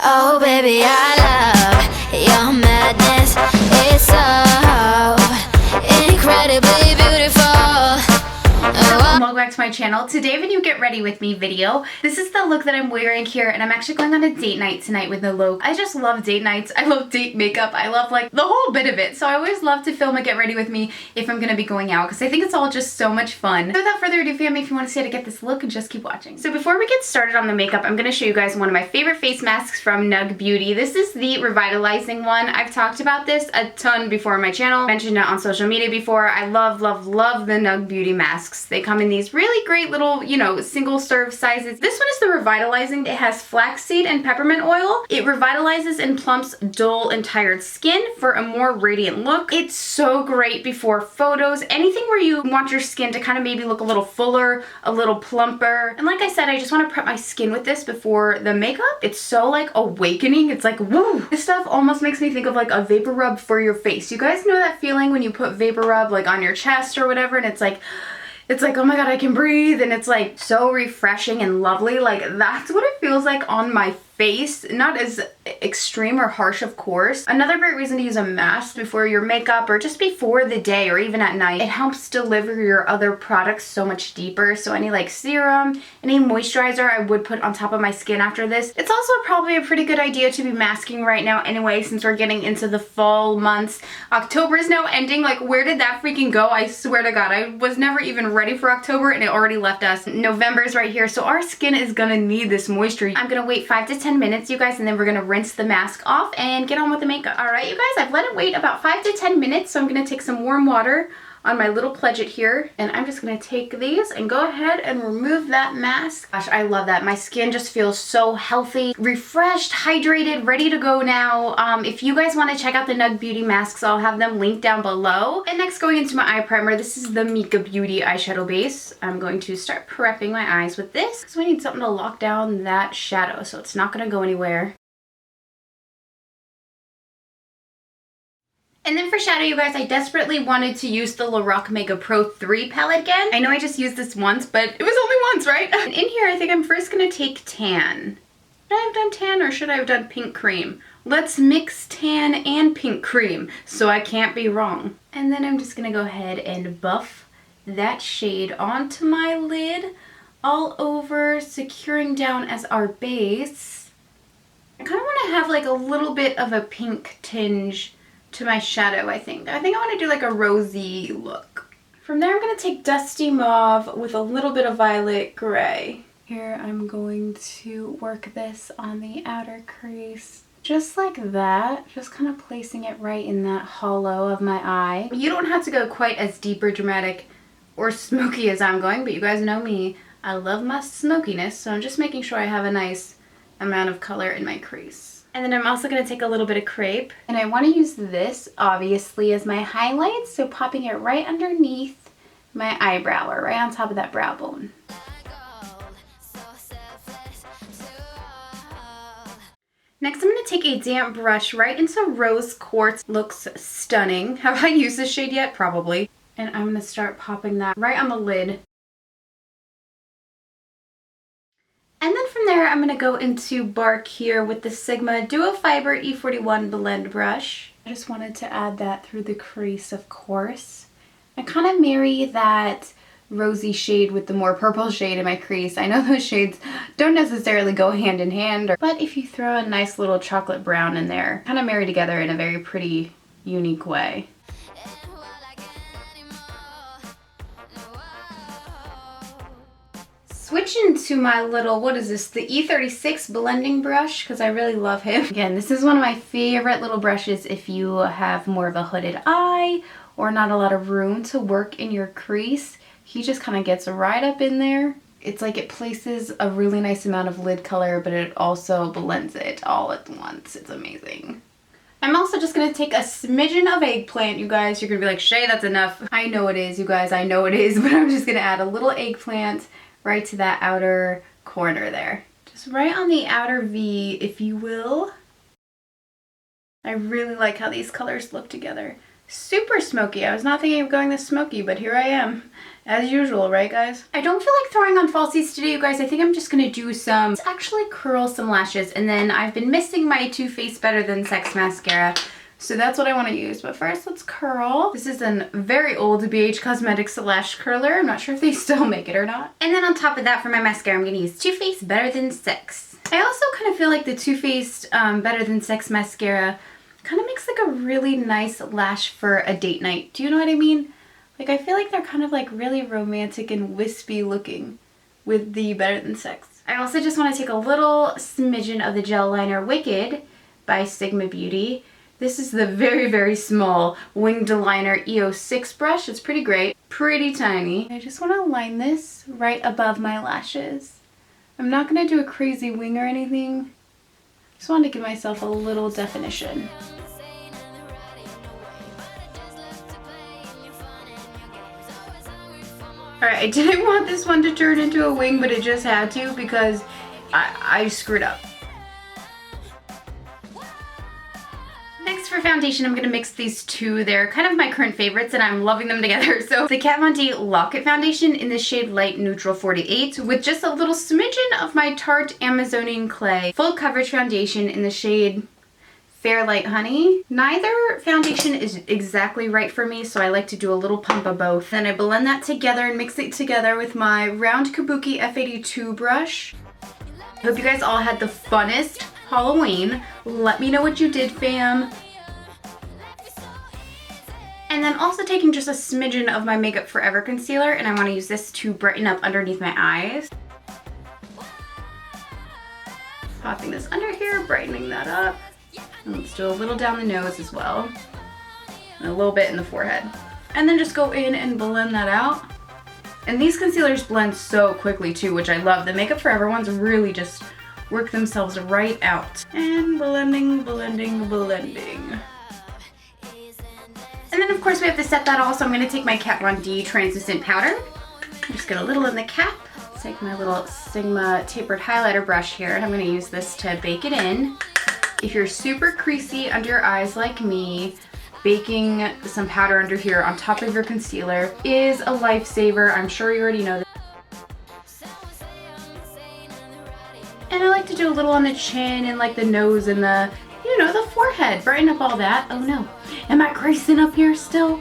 Oh baby, I love your madness. It's so incredibly beautiful. Welcome back to my channel. Today when you get ready with me video, this is the look that I'm wearing here, and I'm actually going on a date night tonight with the look. I just love date nights. I love date makeup. I love like the whole bit of it. So I always love to film a get ready with me if I'm gonna be going out, because I think it's all just so much fun. So without further ado, family, if you want to see how to get this look, just keep watching. So before we get started on the makeup, I'm gonna show you guys one of my favorite face masks from Ulta Beauty. This is the revitalizing one. I've talked about this a ton before on my channel. Mentioned it on social media before. I love, love, love the Ulta Beauty masks. They come in these really great little, you know, single serve sizes. This one is the revitalizing. It has flaxseed and peppermint oil. It revitalizes and plumps dull and tired skin for a more radiant look. It's so great before photos, anything where you want your skin to kind of maybe look a little fuller, a little plumper. And like I said, I just want to prep my skin with this before the makeup. It's so like awakening. It's like, woo! This stuff almost makes me think of like a vapor rub for your face. You guys know that feeling when you put vapor rub like on your chest or whatever, and it's like, oh my god, I can breathe, and it's like so refreshing and lovely. Like that's what it feels like on my face. Not as extreme or harsh, of course. Another great reason to use a mask before your makeup or just before the day or even at night, it helps deliver your other products so much deeper. So any like serum, any moisturizer I would put on top of my skin after this. It's also probably a pretty good idea to be masking right now anyway, since we're getting into the fall months. October is now ending. Like, where did that freaking go? I swear to god, I was never even ready for October and it already left us. November is right here, so our skin is gonna need this moisture. I'm gonna wait 5 to 10 minutes, you guys, and then we're gonna rinse the mask off and get on with the makeup. All right, you guys, I've let it wait about 5 to 10 minutes, so I'm gonna take some warm water on my little pledget here, and I'm just gonna take these and go ahead and remove that mask. Gosh, I love that. My skin just feels so healthy, refreshed, hydrated, ready to go now. If you guys want to check out the Ulta Beauty masks, I'll have them linked down below. And next, going into my eye primer, this is the Ulta Beauty eyeshadow base. I'm going to start prepping my eyes with this, because we need something to lock down that shadow so it's not gonna go anywhere. And then for shadow, you guys, I desperately wanted to use the Lorac Mega Pro 3 palette again. I know I just used this once, but it was only once, right? And in here, I think I'm first gonna take tan. Should I have done tan or should I have done pink cream? Let's mix tan and pink cream, so I can't be wrong. And then I'm just gonna go ahead and buff that shade onto my lid, all over, securing down as our base. I kind of want to have like a little bit of a pink tinge to my shadow, I think. I want to do like a rosy look. From there, I'm going to take Dusty Mauve with a little bit of Violet Gray. Here, I'm going to work this on the outer crease. Just like that. Just kind of placing it right in that hollow of my eye. You don't have to go quite as deep or dramatic or smoky as I'm going, but you guys know me. I love my smokiness, so I'm just making sure I have a nice amount of color in my crease. And then I'm also going to take a little bit of crepe, and I want to use this obviously as my highlight, so popping it right underneath my eyebrow or right on top of that brow bone. Next, I'm going to take a damp brush right into Rose Quartz. Looks stunning. Have I used this shade yet? Probably. And I'm going to start popping that right on the lid. And then from there, I'm going to go into Bark here with the Sigma Duo Fiber E41 blend brush. I just wanted to add that through the crease, of course. I kind of marry that rosy shade with the more purple shade in my crease. I know those shades don't necessarily go hand in hand, but if you throw a nice little chocolate brown in there, kind of marry together in a very pretty, unique way. Switching to my little, what is this, the E36 blending brush, because I really love him. Again, this is one of my favorite little brushes if you have more of a hooded eye or not a lot of room to work in your crease. He just kind of gets right up in there. It's like it places a really nice amount of lid color, but it also blends it all at once. It's amazing. I'm also just going to take a smidgen of eggplant, you guys. You're going to be like, Shay, that's enough. I know it is, you guys. I know it is, but I'm just going to add a little eggplant right to that outer corner there. Just right on the outer V, if you will. I really like how these colors look together. super smoky. I was not thinking of going this smoky, but here I am. As usual, right guys? I don't feel like throwing on falsies today, you guys. I think I'm just gonna do some, actually curl some lashes, and then I've been missing my Too Faced Better Than Sex mascara. So that's what I want to use. But first, let's curl. This is a very old BH Cosmetics lash curler. I'm not sure if they still make it or not. And then on top of that, for my mascara, I'm going to use Too Faced Better Than Sex. I also kind of feel like the Too Faced Better Than Sex mascara kind of makes like a really nice lash for a date night. Do you know what I mean? Like, I feel like they're kind of like really romantic and wispy looking with the Better Than Sex. I also just want to take a little smidgen of the gel liner Wicked by Sigma Beauty. This is the very, very small winged liner EO6 brush. It's pretty great, pretty tiny. I just want to line this right above my lashes. I'm not going to do a crazy wing or anything. Just wanted to give myself a little definition. Alright, I didn't want this one to turn into a wing, but it just had to because I screwed up. For foundation, I'm going to mix these two. They're kind of my current favorites and I'm loving them together. So the Kat Von D Lock-It Foundation in the shade Light Neutral 48 with just a little smidgen of my Tarte Amazonian Clay Full Coverage Foundation in the shade Fair Light Honey. Neither foundation is exactly right for me, so I like to do a little pump of both. Then I blend that together and mix it together with my round Kabuki F82 brush. I hope you guys all had the funnest Halloween. Let me know what you did, fam. And then also taking just a smidgen of my Makeup Forever concealer, and I want to use this to brighten up underneath my eyes. Popping this under here, brightening that up. And let's do a little down the nose as well. And a little bit in the forehead. And then just go in and blend that out. And these concealers blend so quickly too, which I love. The Makeup Forever ones really just work themselves right out. And blending, blending, blending. And then of course we have to set that all, so I'm going to take my Kat Von D translucent powder. Just get a little in the cap. Take my little Sigma tapered highlighter brush here, and I'm going to use this to bake it in. If you're super creasy under your eyes like me, baking some powder under here on top of your concealer is a lifesaver. I'm sure you already know that. And I like to do a little on the chin and like the nose and the, you know, the forehead. Brighten up all that. Oh no. Am I creasing up here still?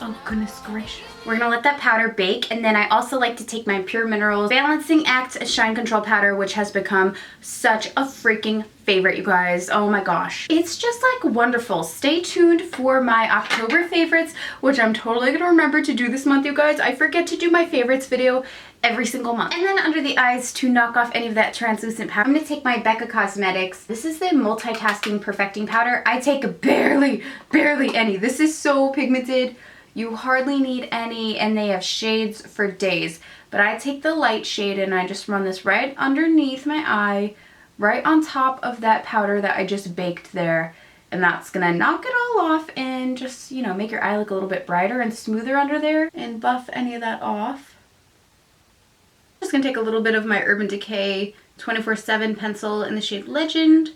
Oh goodness gracious. We're gonna let that powder bake, and then I also like to take my Pure Minerals Balancing Act Shine Control Powder, which has become such a freaking favorite, you guys. Oh my gosh. It's just like wonderful. Stay tuned for my October favorites, which I'm totally gonna remember to do this month, you guys. I forget to do my favorites video every single month. And then under the eyes, to knock off any of that translucent powder, I'm gonna take my Becca Cosmetics. This is the Multitasking Perfecting Powder. I take barely any. This is so pigmented. You hardly need any, and they have shades for days. But I take the light shade and I just run this right underneath my eye, right on top of that powder that I just baked there. And that's gonna knock it all off and just, you know, make your eye look a little bit brighter and smoother under there and buff any of that off. Just gonna take a little bit of my Urban Decay 24/7 pencil in the shade Legend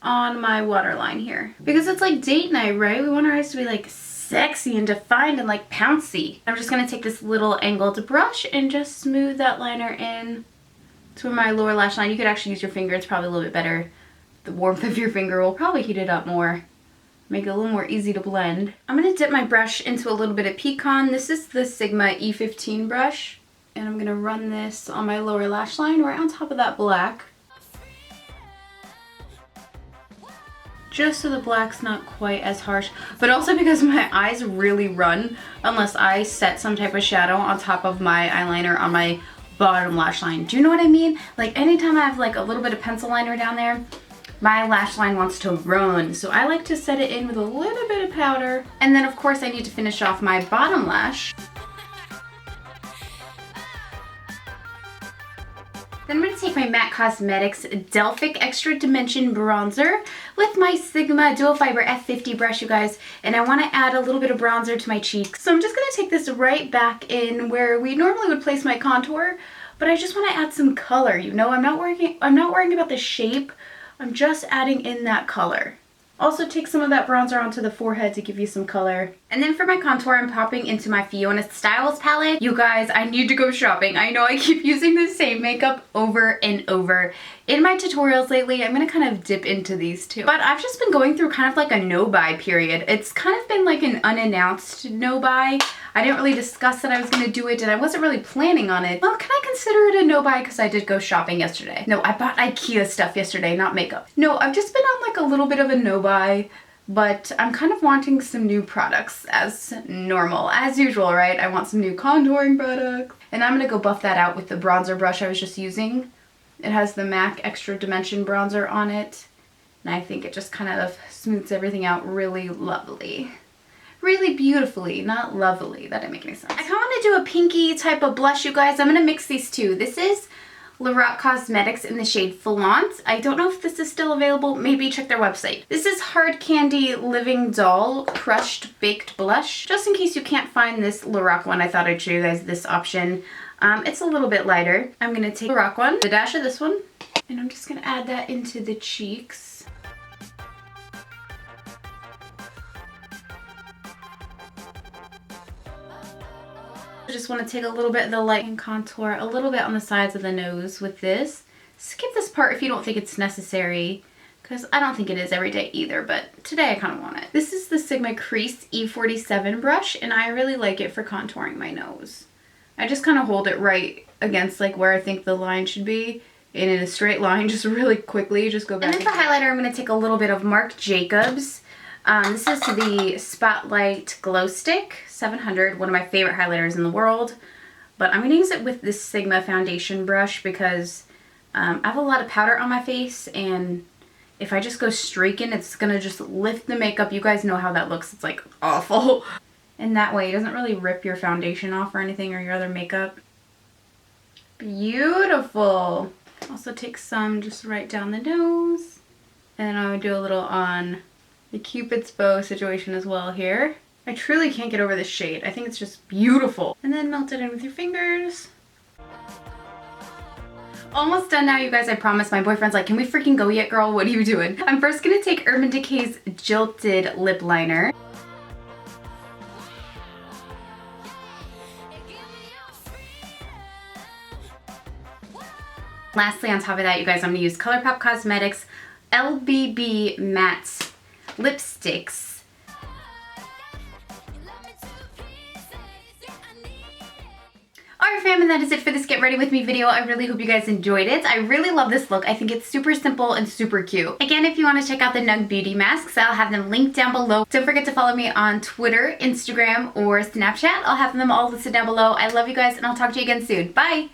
on my waterline here. Because it's like date night, right? We want our eyes to be like sexy and defined and like pouncy. I'm just gonna take this little angled brush and just smooth that liner in to my lower lash line. You could actually use your finger, it's probably a little bit better. The warmth of your finger will probably heat it up more, make it a little more easy to blend. I'm gonna dip my brush into a little bit of Pecan. This is the Sigma E15 brush, and I'm gonna run this on my lower lash line right on top of that black. Just so the black's not quite as harsh, but also because my eyes really run unless I set some type of shadow on top of my eyeliner on my bottom lash line. Do you know what I mean? Like anytime I have like a little bit of pencil liner down there, my lash line wants to run. So I like to set it in with a little bit of powder. And then of course I need to finish off my bottom lash. Then I'm going to take my MAC Cosmetics Delphic Extra Dimension Bronzer with my Sigma Dual Fiber F50 brush, you guys. And I want to add a little bit of bronzer to my cheeks. So I'm just going to take this right back in where we normally would place my contour. But I just want to add some color, you know. I'm not worrying about the shape. I'm just adding in that color. Also take some of that bronzer onto the forehead to give you some color. And then for my contour, I'm popping into my Fiona Styles palette. You guys, I need to go shopping. I know I keep using the same makeup over and over in my tutorials lately. I'm gonna kind of dip into these too. But I've just been going through kind of like a no-buy period. It's kind of been like an unannounced no-buy. I didn't really discuss that I was gonna do it and I wasn't really planning on it. Well, can I consider it a no-buy because I did go shopping yesterday? No, I bought IKEA stuff yesterday, not makeup. No, I've just been on like a little bit of a no-buy, but I'm kind of wanting some new products as normal, as usual, right? I want some new contouring products. And I'm gonna go buff that out with the bronzer brush I was just using. It has the MAC Extra Dimension bronzer on it. And I think it just kind of smooths everything out really lovely. Really beautifully, not lovely. That didn't make any sense. I kind of want to do a pinky type of blush, you guys. I'm going to mix these two. This is Lorac Cosmetics in the shade Flaunt. I don't know if this is still available. Maybe check their website. This is Hard Candy Living Doll Crushed Baked Blush. Just in case you can't find this Lorac one, I thought I'd show you guys this option. It's a little bit lighter. I'm going to take the Lorac one, the dash of this one, and I'm just going to add that into the cheeks. I just want to take a little bit of the light and contour a little bit on the sides of the nose with this. Skip this part if you don't think it's necessary, because I don't think it is every day either, but today I kind of want it. This is the Sigma Crease E47 brush, and I really like it for contouring my nose. I just kind of hold it right against like where I think the line should be, and in a straight line, just really quickly, just go back. And then for highlighter, I'm going to take a little bit of Marc Jacobs. This is the Spotlight Glow Stick 700, one of my favorite highlighters in the world. But I'm going to use it with this Sigma foundation brush because I have a lot of powder on my face, and if I just go streaking, it's going to just lift the makeup. You guys know how that looks. It's like awful. And that way it doesn't really rip your foundation off or anything, or your other makeup. Beautiful. Also take some just right down the nose. And then I would do a little on the Cupid's bow situation as well here. I truly can't get over this shade. I think it's just beautiful. And then melt it in with your fingers. Almost done now, you guys, I promise. My boyfriend's like, can we freaking go yet, girl? What are you doing? I'm first gonna take Urban Decay's Jilted Lip Liner. Lastly, on top of that, you guys, I'm gonna use ColourPop Cosmetics LBB Matte Lipsticks. Alright fam, and that is it for this Get Ready With Me video. I really hope you guys enjoyed it. I really love this look. I think it's super simple and super cute. Again, if you want to check out the Nug Beauty masks, I'll have them linked down below. Don't forget to follow me on Twitter, Instagram, or Snapchat. I'll have them all listed down below. I love you guys, and I'll talk to you again soon. Bye!